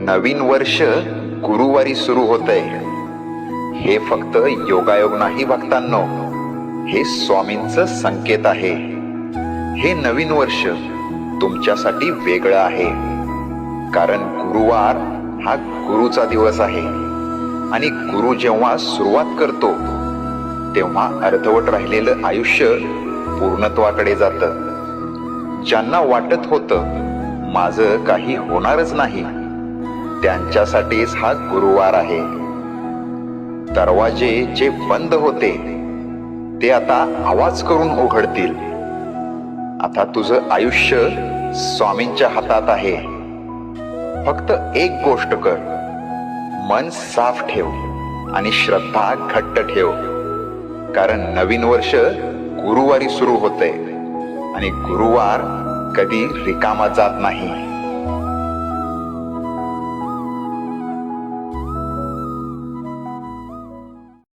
नवीन वर्ष गुरुवारी सुरू होतंय. हे फक्त योगायोग नाही भक्तांनो, हे स्वामींचं संकेत आहे. हे नवीन वर्ष तुमच्यासाठी वेगळं आहे, कारण गुरुवार हा गुरुचा दिवस आहे. आणि गुरु जेव्हा सुरुवात करतो तेव्हा अर्धवट राहिलेलं आयुष्य पूर्णत्वाकडे जातं. ज्यांना वाटत होतं माझं काही होणारच नाही, त्यांच्यासाठीच हा गुरुवार आहे. दरवाजे जे बंद होते ते आता आवाज करून उघडतील. आता तुझं आयुष्य स्वामींच्या हातात आहे. फक्त एक गोष्ट कर, मन साफ ठेव आणि श्रद्धा घट्ट ठेव, कारण नवीन वर्ष गुरुवारी सुरू होतंय आणि गुरुवार कधी रिकामा जात नाही.